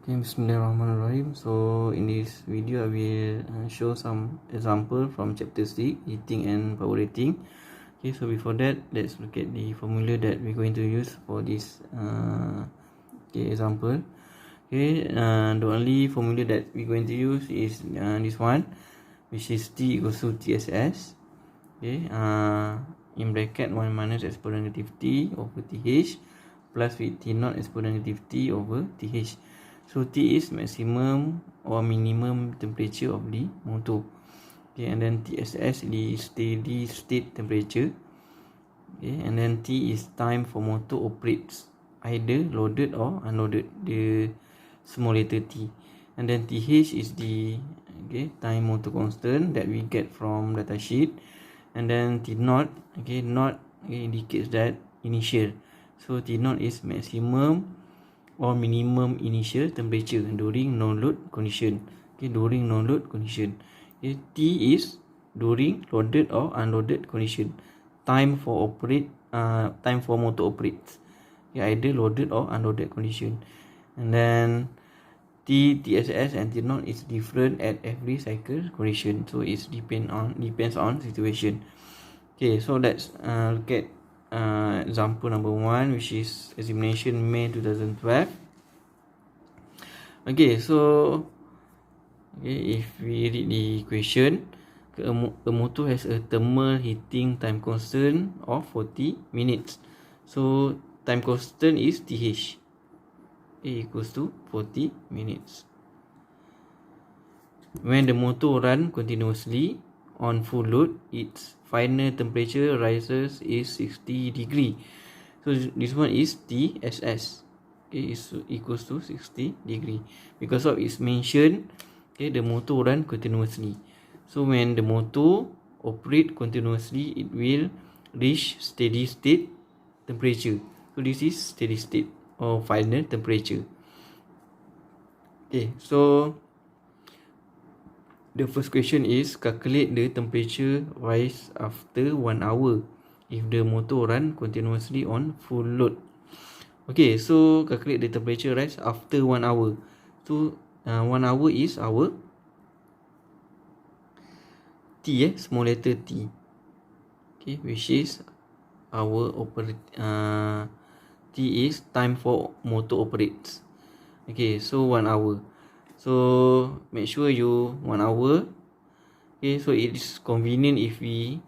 Okay, Bismillahirrahmanirrahim. So in this video I will show some example from chapter 6, heating and power rating. Okay, so before that, let's look at the formula that we're going to use for this example. Okay, the only formula that we're going to use is this one, which is T equals to TSS. Okay, in bracket 1 minus exponent negative T over TH plus with T naught exponent negative T over TH. So T is maximum or minimum temperature of the motor. Okay, and then TSS is steady state temperature. Okay, and then T is time for motor operates, either loaded or unloaded, the small letter T. And then TH is the time motor constant that we get from data sheet. And then T naught, indicates that initial. So T naught is maximum or minimum initial temperature during no load condition. Okay, during no load condition. Okay, T is during loaded or unloaded condition. Time for motor operates. Okay, either loaded or unloaded condition. And then TSS and T naught is different at every cycle condition. So it depends on situation. Okay, so let's look at example number 1, which is examination May 2012. Okay, so if we read the question, a motor has a thermal heating time constant of 40 minutes. So time constant is TH, equals to 40 minutes. When the motor runs continuously on full load, its final temperature rises is 60 degree. So this one is TSS. Okay, is equals to 60 degree. Because of it's mentioned, okay, the motor run continuously. So when the motor operate continuously, it will reach steady state temperature. So this is steady state or final temperature. Okay, so the first question is calculate the temperature rise after 1 hour if the motor run continuously on full load. Okay, so calculate the temperature rise after 1 hour. So 1 hour is our T, small letter T. Okay, which is our T is time for motor operates. Okay, so 1 hour. So make sure you 1 hour. Okay, so it is convenient if we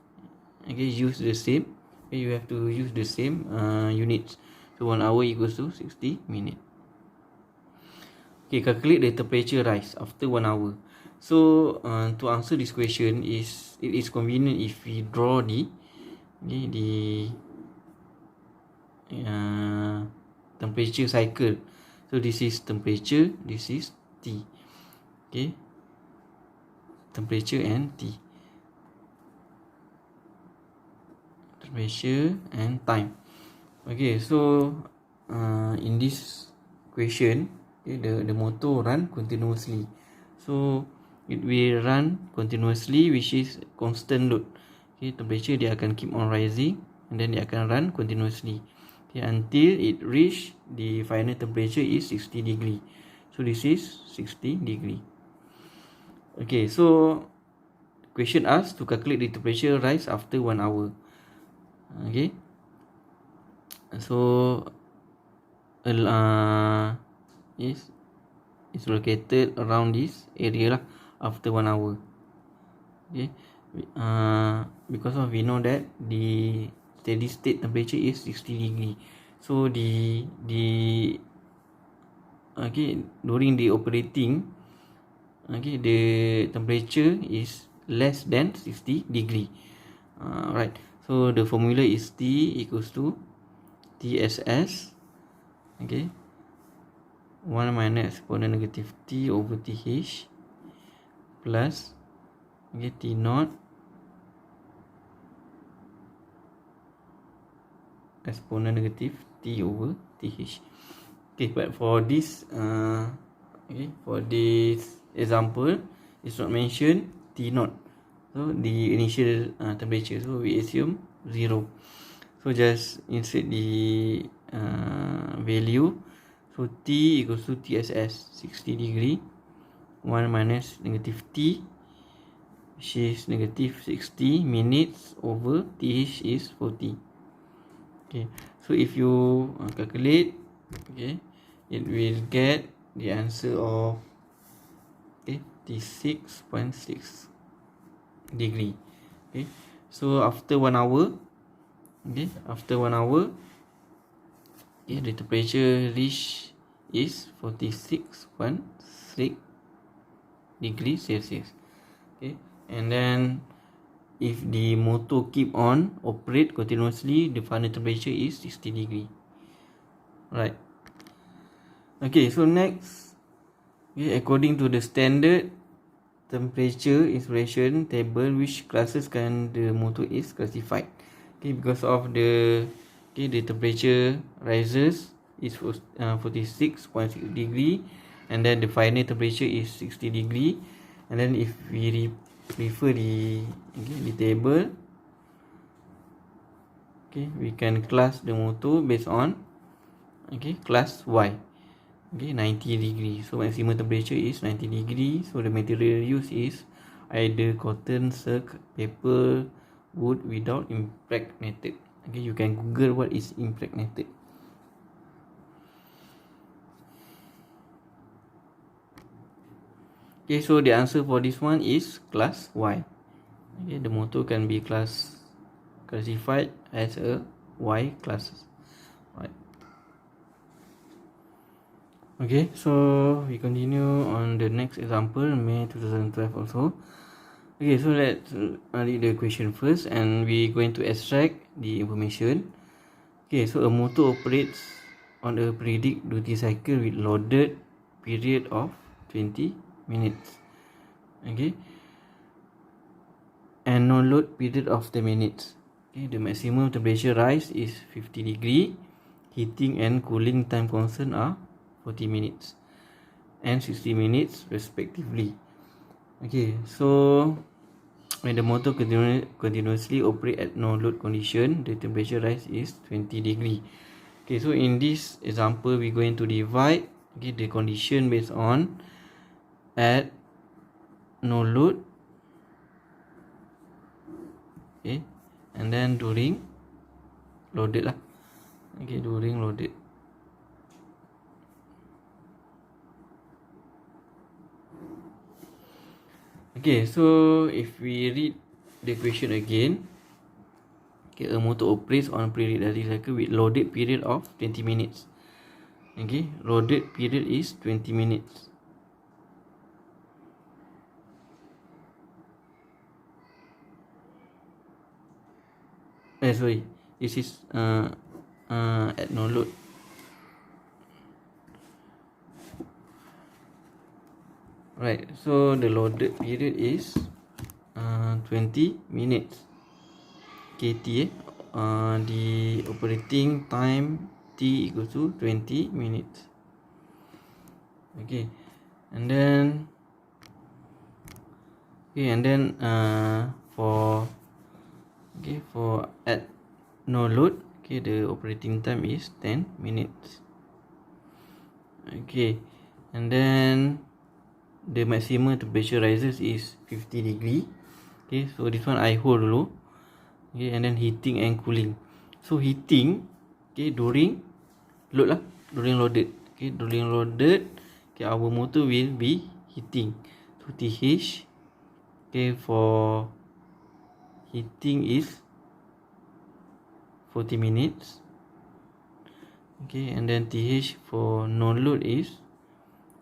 use the same. Okay, you have to use the same units. So 1 hour equals to 60 minutes. Okay, calculate the temperature rise after 1 hour. So to answer this question, it is convenient if we draw the temperature cycle. So this is temperature, this is T. Okay, temperature and T, temperature and time. Okay, so in this question, okay, the motor run continuously. So it will run continuously, which is constant load. Okay, temperature dia akan keep on rising and then dia akan run continuously. Okay, until it reach the final temperature is 60 degree. So this is 60 degree. Okay, so question asks to calculate the temperature rise after 1 hour. Okay, so is located around this area lah after 1 hour. Okay, because of we know that the steady state temperature is 60 degree. So during the operating, the temperature is less than 60 degree. Right, so the formula is T equals to TSS, okay, 1 minus exponent negative T over TH plus T naught exponent negative T over TH. Okay, but for this example, it's not mentioned T naught, so the initial temperature, so we assume 0. So just insert the value. So T equals to TSS 60 degree. 1 minus negative T, which is negative 60 minutes over TH is 40. Okay, so if you calculate, okay, it will get the answer of 86.6 degree. Okay, so after 1 hour, okay, the temperature reach is 46.6 degrees Celsius. Okay, and then if the motor keep on operate continuously, the final temperature is 60 degree. Right. Okay, so next, okay, according to the standard temperature insulation table, which classes can the motor is classified? Okay, because of the temperature rises is 46.6 degree, and then the final temperature is 60 degree, and then if we refer the table, okay, we can class the motor based on class Y. Okay, 90 degree. So maximum temperature is 90 degree. So the material used is either cotton, silk, paper, wood without impregnated. Okay, you can Google what is impregnated. Okay, so the answer for this one is class Y. Okay, the motor can be classified as a Y classes. Right. Okay, so we continue on the next example, May 2012 also. Okay, so let's read the question first, and we're going to extract the information. Okay, so a motor operates on a periodic duty cycle with loaded period of 20 minutes. Okay, and no load period of 10 minutes. Okay, the maximum temperature rise is 50 degree. Heating and cooling time constant are 40 minutes and 60 minutes respectively. Okay, so when the motor continuously operate at no load condition, the temperature rise is 20 degree. Okay, so in this example, we're going to divide the condition based on at no load, okay, and then during loaded lah. Okay, during loaded. Okay, so if we read the question again, okay, a motor operates on periodic duty cycle with loaded period of 20 minutes. Okay, loaded period is 20 minutes. Sorry, this is at no load. Right, so the loaded period is 20 minutes. KT, the operating time T equals to 20 minutes. Okay, and then for at no load, okay, the operating time is 10 minutes. Okay, and then the maximum temperature rises is 50 degree. Okay, so this one I hold dulu. Okay, and then heating and cooling. So heating, okay, during load lah, during loaded. Okay, during loaded, okay, our motor will be heating. So TH, okay, for heating is 40 minutes. Okay, and then TH for no load is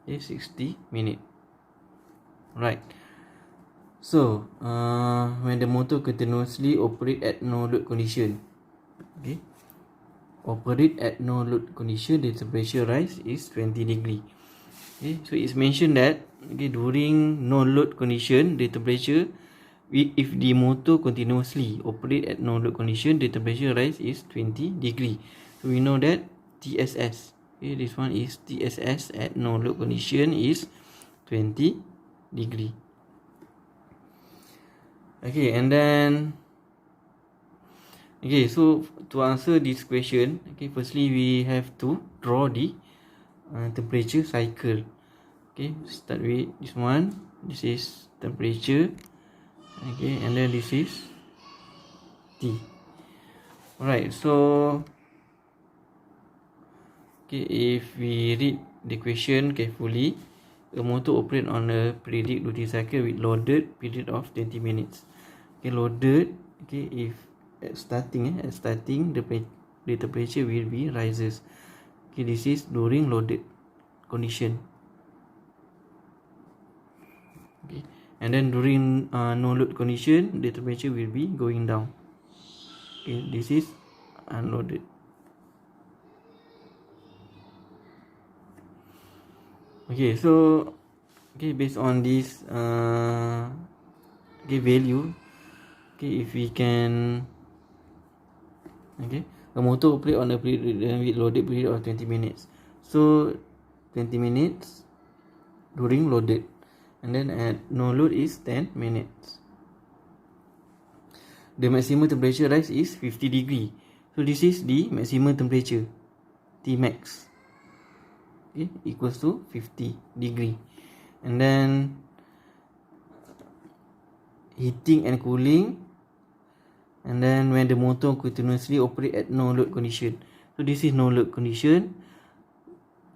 60 minutes. Right. So when the motor continuously operate at no load condition, okay, operate at no load condition, the temperature rise is 20 degree. Okay, so it's mentioned that during no load condition, the temperature, if the motor continuously operate at no load condition, the temperature rise is 20 degree. So we know that TSS, okay, this one is TSS at no load condition is 20 degree. Okay, and then so to answer this question, okay, firstly we have to draw the temperature cycle. Okay, start with this one. This is temperature. Okay, and then this is T. Alright, so okay, if we read the question carefully, a motor operate on a periodic duty cycle with loaded period of 20 minutes. Okay, loaded. Okay, if at starting the temperature will be rises. Okay, this is during loaded condition. Okay, and then during no load condition, the temperature will be going down. Okay, this is unloaded. Okay, so okay, based on this okay, value, okay, if we can, okay, a motor operate on a with loaded period of 20 minutes. So 20 minutes during loaded, and then at no load is 10 minutes. The maximum temperature rise is 50 degree. So this is the maximum temperature, T max. Okay, equals to 50 degree. And then heating and cooling, and then when the motor continuously operate at no load condition. So this is no load condition.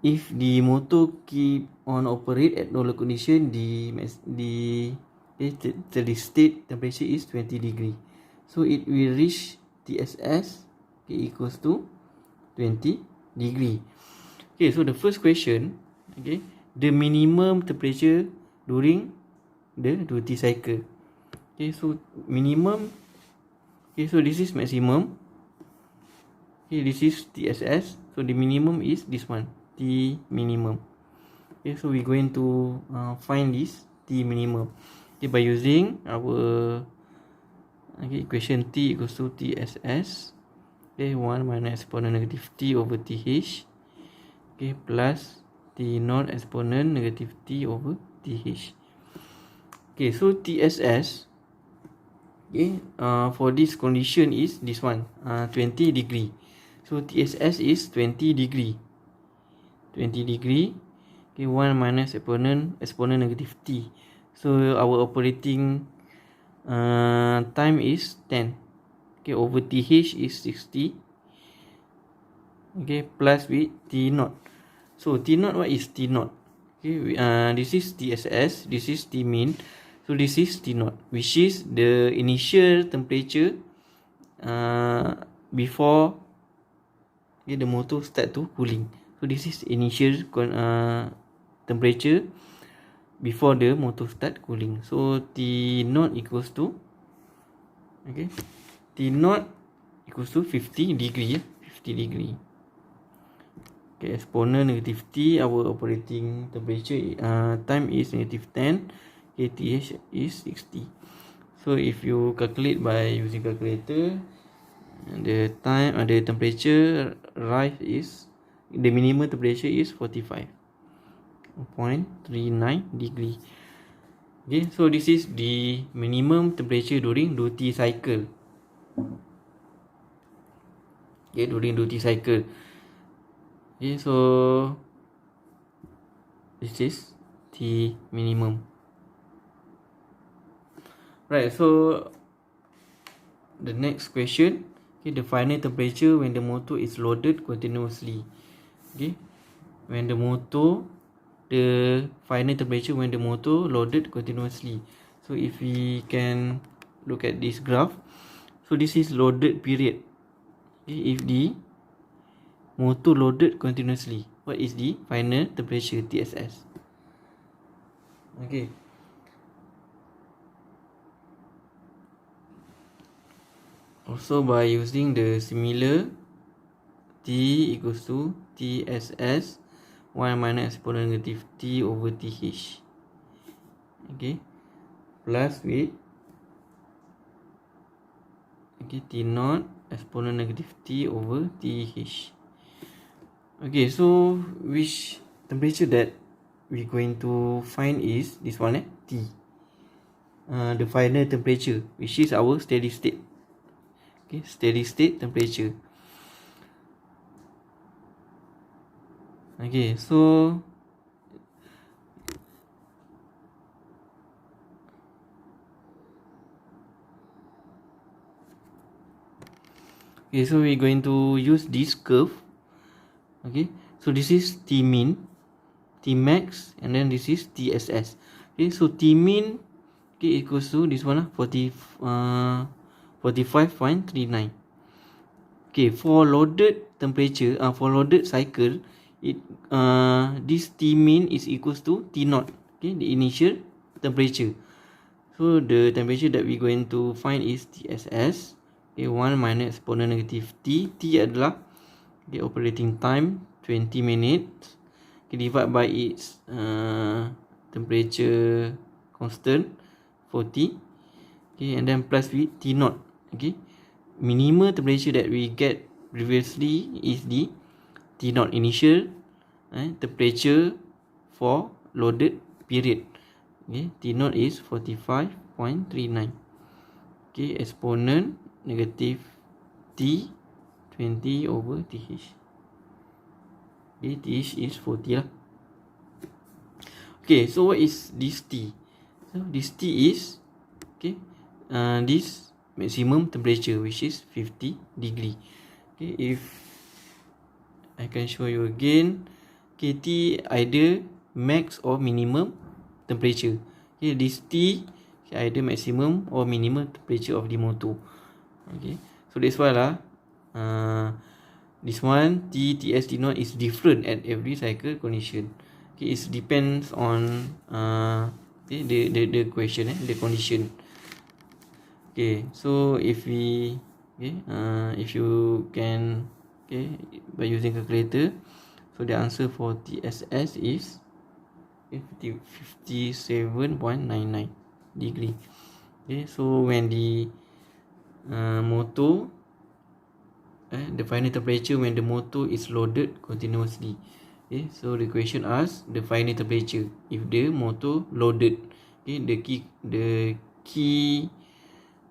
If the motor keep on operate at no load condition, the steady state temperature is 20 degree. So it will reach TSS, okay, equals to 20 degree. Okay, so the first question, okay, the minimum temperature during the duty cycle. Okay, so minimum. Okay, so this is maximum. Okay, this is TSS. So the minimum is this one, T minimum. Okay, so we're going to find this T minimum. Okay, by using our equation T equals to TSS. Okay, 1 minus exponent negative T over TH. Okay, plus T naught exponent negative T over TH. Okay, so TSS, okay, for this condition is this one, 20 degree. So TSS is 20 degree. 20 degree. Okay, 1 minus exponent negative T. So our operating time is 10. Okay, over TH is 60. Okay, plus with T naught. So T naught, what is T naught? Okay, this is TSS, this is T min. So this is T naught, which is the initial temperature before, okay, the motor start to cooling. So this is initial temperature before the motor start cooling. So T naught equals to, okay, T naught equals to 50 degree. 50 degree. Okay, exponent negative T, our operating temperature time is negative 10. Okay, TH is 60. So if you calculate by using calculator, the time, the temperature rise is, the minimum temperature is 45.39 degree. Okay, so this is the minimum temperature during duty cycle. Okay, during duty cycle. Okay, so this is T minimum. Right, so the next question, okay, the final temperature when the motor is loaded continuously. Okay, when the final temperature when the motor loaded continuously. So if we can look at this graph, so this is loaded period. Okay, if the motor loaded continuously, what is the final temperature, TSS? Okay, also by using the similar, T equals to TSS 1 minus exponent negative T over TH. Okay, plus with, okay, T naught exponent negative T over TH. Okay, so which temperature that we're going to find is this one, T. The final temperature, which is our steady state. Okay, steady state temperature. Okay, so we're going to use this curve. Okay, so this is T min, T max, and then this is TSS. Okay, so T min, okay, equals to this one, 45.39. Okay, for loaded temperature, for loaded cycle, it this T min is equals to T naught. Okay, the initial temperature. So the temperature that we're going to find is TSS. Okay, 1 minus exponent negative T. T adalah, okay, operating time 20 minutes. Okay, divide by its temperature constant 40. Okay, and then plus with T naught. Okay, minimal temperature that we get previously is the T naught initial temperature for loaded period. Okay, T naught is 45.39. Okay, exponent negative T 20 over TH. Okay, TH is 40 lah. Okay, so what is this T? So this T is, okay, this maximum temperature, which is 50 degree. Okay, if I can show you again, okay, T either max or minimum temperature. Okay, this T, okay, either maximum or minimum temperature of the motor. Okay, so that's why lah, this one T, TS, T naught is different at every cycle condition. Okay, it depends on okay, the question, the condition. Okay, so if we, okay, if you can, okay, by using calculator, so the answer for TSS is 57.99 degree. Okay, so when the motor, the final temperature when the motor is loaded continuously. Okay, so the question asks the final temperature if the motor loaded. Okay, the key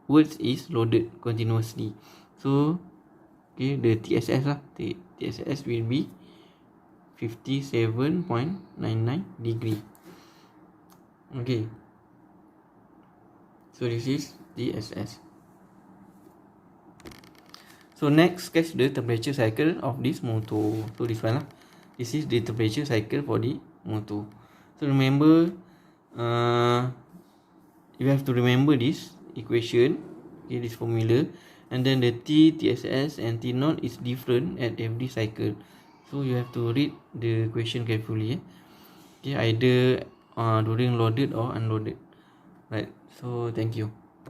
words is loaded continuously. So okay, the TSS lah, the TSS will be 57.99 degree. Okay, so this is TSS. So next, sketch the temperature cycle of this motor. So this one lah, this is the temperature cycle for the motor. So remember, you have to remember this equation, okay, this formula, and then the T, TSS and T naught is different at every cycle. So you have to read the question carefully. Okay, either during loaded or unloaded. Right. So thank you.